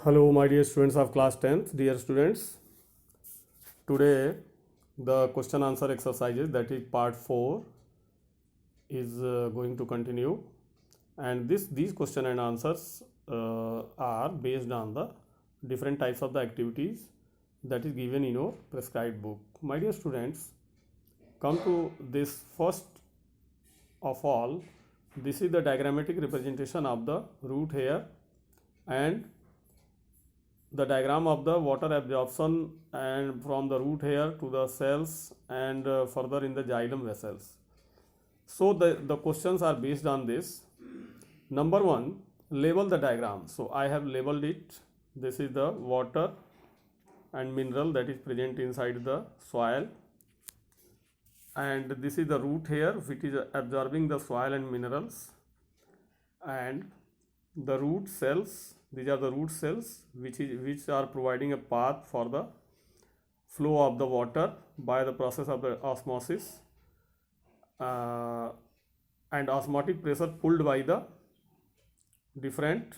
Hello, my dear students of class 10th. Dear students, today the question answer exercises, that is part 4, is going to continue, and these question and answers are based on the different types of the activities that is given in your prescribed book. My dear students, come to this first of all. This is the diagrammatic representation of the root here and the diagram of the water absorption and from the root hair to the cells and further in the xylem vessels. So the questions are based on this. Number 1, label the diagram. So I have labeled it. This is the water and mineral that is present inside the soil, and this is the root hair which is absorbing the soil and minerals, and the root cells. These are the root cells which are providing a path for the flow of the water by the process of the osmosis and osmotic pressure pulled by the different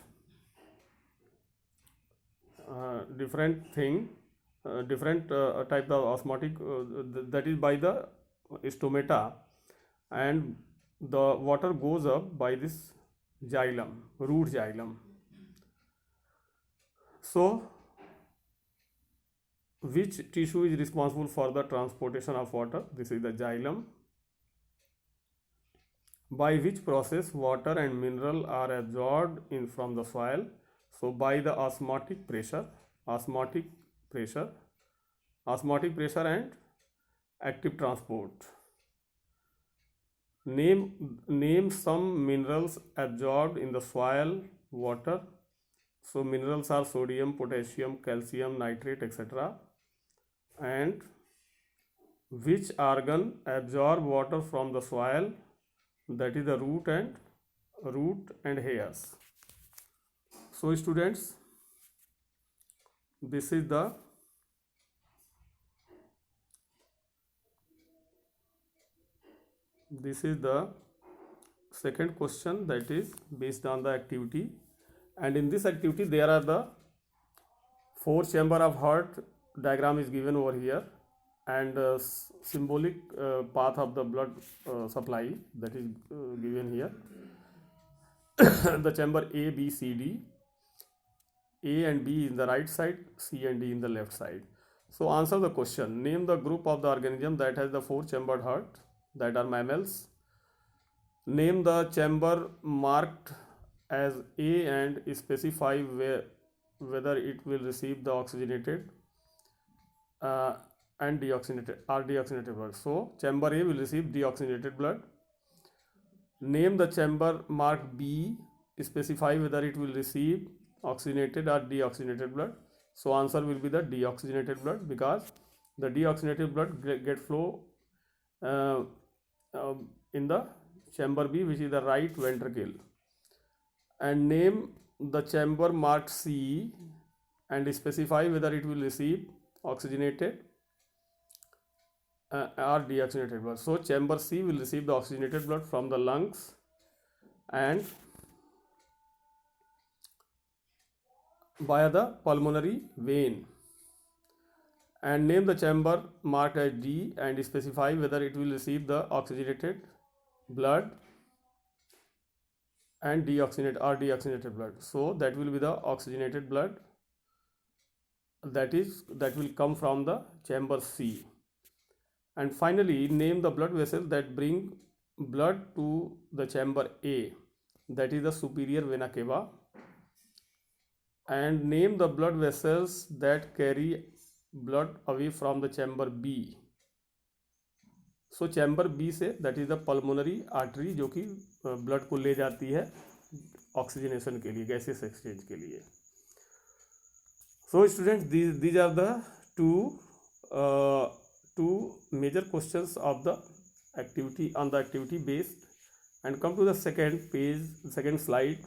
type of osmotic that is by the stomata, and the water goes up by this xylem, root xylem. So, which tissue is responsible for the transportation of water? This is the xylem. By which process water and mineral are absorbed in from the soil? So, by the osmotic pressure and active transport. Name some minerals absorbed in the soil water. So minerals are sodium, potassium, calcium, nitrate, etc. And which organ absorb water from the soil? That is the root and hairs. So students, this is the second question that is based on the activity. And in this activity there are the 4 chamber of heart diagram is given over here, and symbolic path of the blood supply that is given here. The chamber A, B, C, D. A and B in the right side, C and D in the left side. So answer the question. Name the group of the organism that has the 4 chambered heart, that are mammals. Name the chamber marked as A and specify whether it will receive the oxygenated and deoxygenated blood. So chamber A will receive deoxygenated blood. Name the chamber marked B, specify whether it will receive oxygenated or deoxygenated blood. So answer will be the deoxygenated blood, because the deoxygenated blood get flow in the chamber B, which is the right ventricle. And name the chamber marked C and specify whether it will receive oxygenated or deoxygenated blood. So chamber C will receive the oxygenated blood from the lungs and via the pulmonary vein. And name the chamber marked as D and specify whether it will receive the oxygenated blood and deoxygenated blood. So that will be the oxygenated blood that will come from the chamber C. And finally, name the blood vessels that bring blood to the chamber A, that is the superior vena cava. And name the blood vessels that carry blood away from the chamber B. So chamber B से, that is the pulmonary artery, जो कि blood को ले जाती है oxygenation के लिए, gases exchange के लिए. So students, these are the two major questions of the activity on the activity based. And come to the second slide,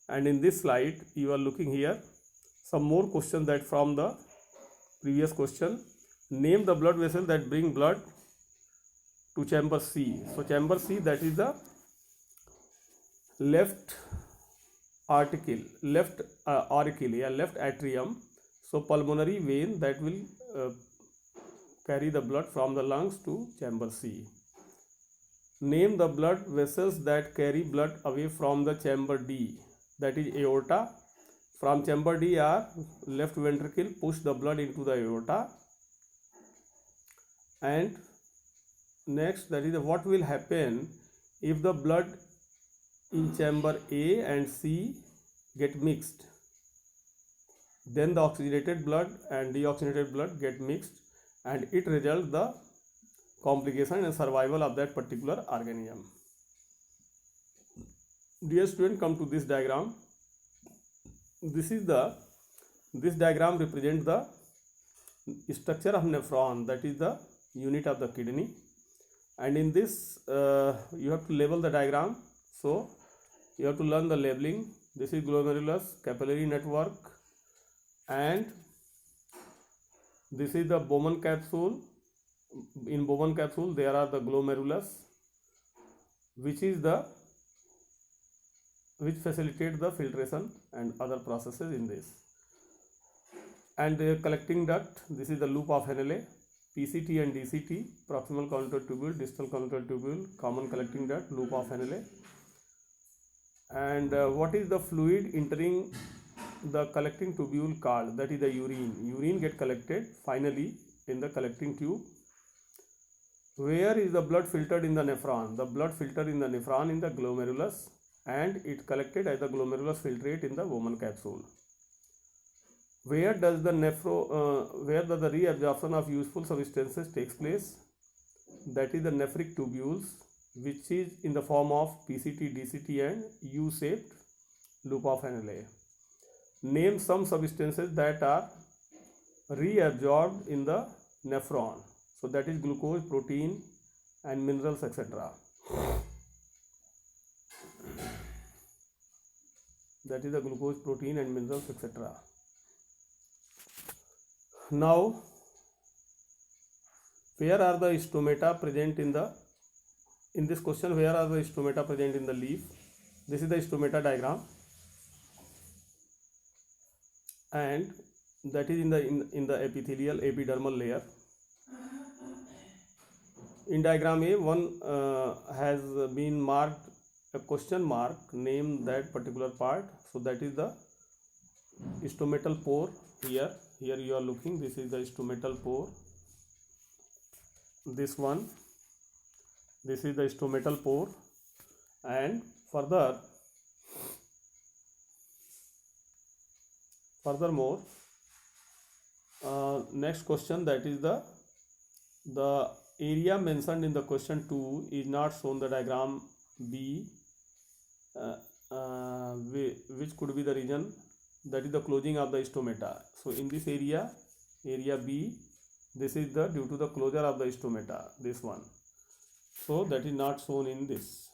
and in this slide you are looking here some more questions that from the previous question. Name the blood vessel that bring blood to chamber C. So chamber C, that is the left article, left auricle या left atrium. So pulmonary vein that will carry the blood from the lungs to chamber C. Name the blood vessels that carry blood away from the chamber D, that is aorta. From chamber D are left ventricle push the blood into the aorta, and next, that is what will happen if the blood in chamber A and C get mixed. Then the oxygenated blood and deoxygenated blood get mixed, and it results the complication and survival of that particular organism. Dear student, come to this diagram. This diagram represents the structure of nephron, that is the unit of the kidney. And in this you have to label the diagram. So you have to learn the labeling. This is glomerulus capillary network, and this is the Bowman capsule. In Bowman capsule there are the glomerulus, which facilitate the filtration and other processes in this. And the collecting duct, this is the loop of Henle. PCT and DCT, proximal convoluted tubule, distal convoluted tubule, common collecting duct, loop of Henle. And what is the fluid entering the collecting tubule called? That is the urine. Urine get collected finally in the collecting tube. Where is the blood filtered in the nephron? The blood filtered in the nephron in the glomerulus, and it collected as the glomerulus filtrate in the Bowman capsule. Where does the reabsorption of useful substances takes place? That is the nephric tubules, which is in the form of PCT, DCT and U-shaped loop of Henle. Name some substances that are reabsorbed in the nephron. So that is glucose, protein and minerals, etc. That is the glucose, protein and minerals, etc. Now, where are the stomata present in this question? Where are the stomata present in the leaf? This is the stomata diagram, and that is in the epithelial epidermal layer. In diagram A, one has been marked a question mark. Name that particular part. So that is the stomatal pore here. Here you are looking, this is the stomatal pore. This one, this is the stomatal pore. And furthermore, next question, that is the area mentioned in the question 2 is not shown the diagram B, which could be the region, that is the closing of the stomata. So in this area B, this is the due to the closure of the stomata, this one. So that is not shown in this.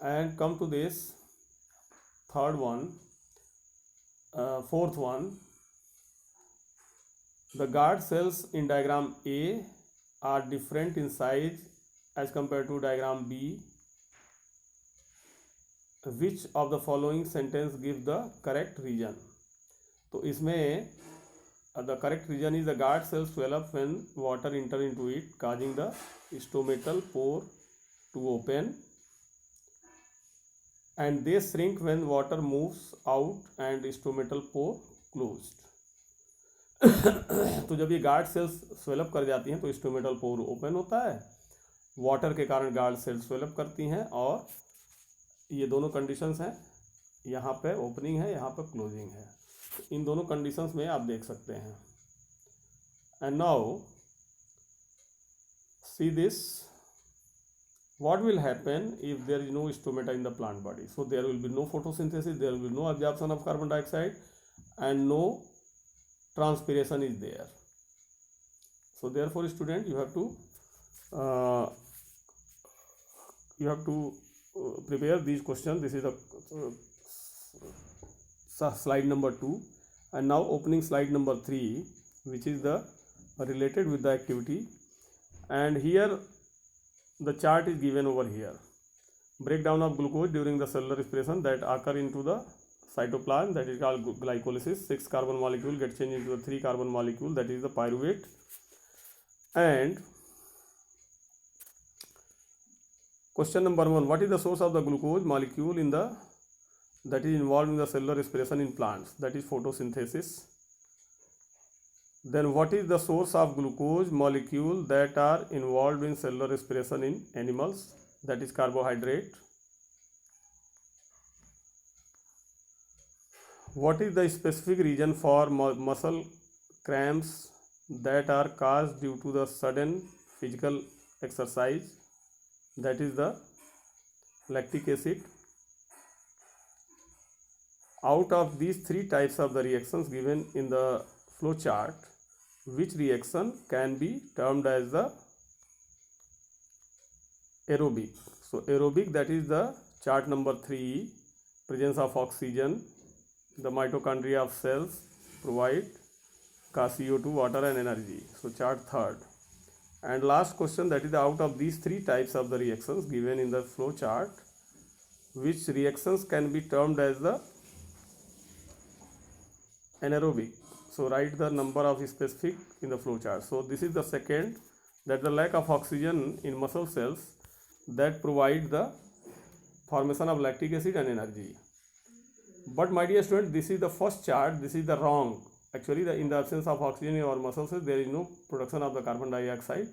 And come to this fourth one. The guard cells in diagram A are different in size as compared to diagram B. Which of the following sentence give the correct region? तो इसमें the correct region is the guard cells swell up when water enter into it, causing the stomatal pore to open, and they shrink when water moves out and stomatal pore closed. तो जब ये guard cells swell up कर जाती हैं तो stomatal pore open होता है, water के कारण गार्ड सेल्स स्वेलअप करती हैं, और ये दोनों कंडीशंस हैं, यहाँ पे ओपनिंग है, यहाँ पे क्लोजिंग है. तो इन दोनों कंडीशंस में आप देख सकते हैं. And now see this, what will happen if there is no stomata in the plant body? So there will be no photosynthesis, there will be no absorption of carbon dioxide, and no transpiration is there. So therefore student, you have to prepare these questions. This is the slide number 2, and now opening slide number 3, which is the related with the activity. And here the chart is given over here. breakdown of glucose during the cellular respiration that occur into the cytoplasm, that is called glycolysis. 6 carbon molecule get changed into a 3 carbon molecule, that is the pyruvate. And question number 1, what is the source of the glucose molecule in the that is involved in the cellular respiration in plants? That is photosynthesis. Then what is the source of glucose molecule that are involved in cellular respiration in animals? That is carbohydrate. What is the specific reason for muscle cramps that are caused due to the sudden physical exercise? That is the lactic acid. Out of these 3 types of the reactions given in the flow chart, which reaction can be termed as the aerobic? So aerobic, that is the chart number 3, presence of oxygen, the mitochondria of cells provide CO2, water and energy. So chart 3rd. And last question, that is the out of these 3 types of the reactions given in the flow chart, which reactions can be termed as the anaerobic? So write the number of specific in the flow chart. So this is the second, that the lack of oxygen in muscle cells that provide the formation of lactic acid and energy. But my dear student, this is the first chart, this is the wrong. Actually, in the absence of oxygen in our muscle cells, there is no production of the carbon dioxide.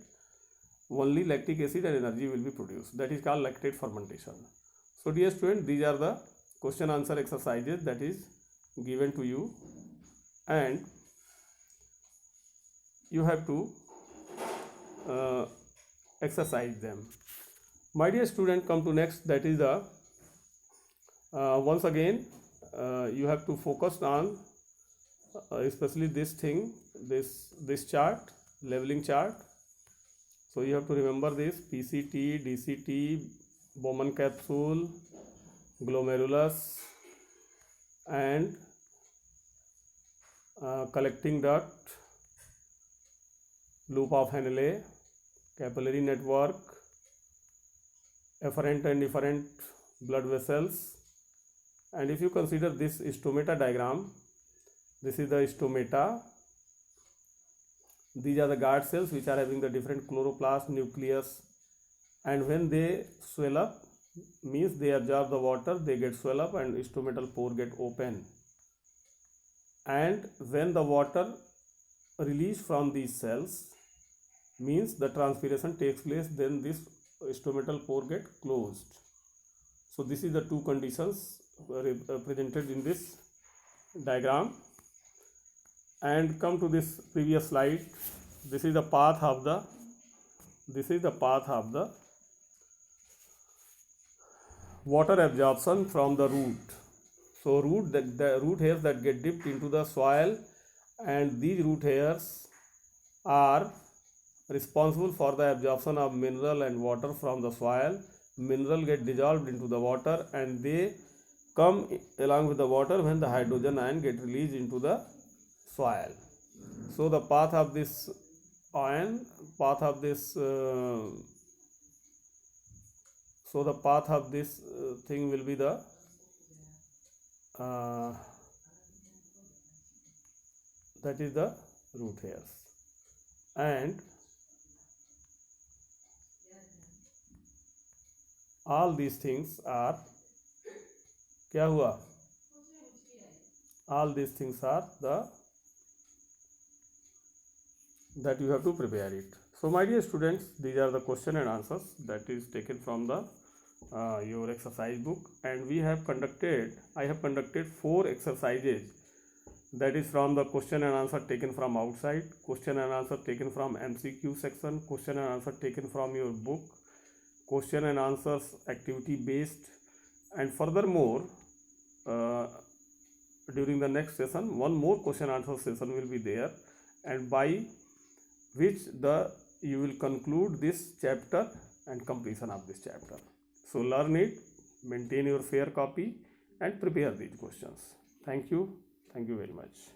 Only lactic acid and energy will be produced. That is called lactate fermentation. So dear student, these are the question answer exercises that is given to you, and you have to exercise them. My dear student, come to next, that is the once again you have to focus on especially this thing, this chart, leveling chart. So you have to remember this: PCT, DCT, Bowman capsule, glomerulus, and collecting duct, loop of Henle, capillary network, efferent and efferent blood vessels. And if you consider this stomata diagram, this is the stomata. These are the guard cells which are having the different chloroplast, nucleus, and when they swell up, means they absorb the water, they get swell up and stomatal pore get open. And when the water released from these cells, means the transpiration takes place, then this stomatal pore get closed. So this is the 2 conditions presented in this diagram. And come to this previous slide. This is the path of the water absorption from the root. So the root hairs that get dipped into the soil, and these root hairs are responsible for the absorption of mineral and water from the soil. Mineral get dissolved into the water, and they come along with the water when the hydrogen ion get released into the soil. So the path of this ion, thing will be the that is the root hairs. And all these things are क्या हुआ? All these things are that you have to prepare it. So my dear students, these are the question and answers that is taken from the your exercise book, and I have conducted 4 exercises, that is from the question and answer taken from outside, question and answer taken from MCQ section, question and answer taken from your book, question and answers activity based, and furthermore during the next session one more question answer session will be there, and by which you will conclude this chapter and completion of this chapter. So learn it, maintain your fair copy, and prepare these questions. Thank you very much.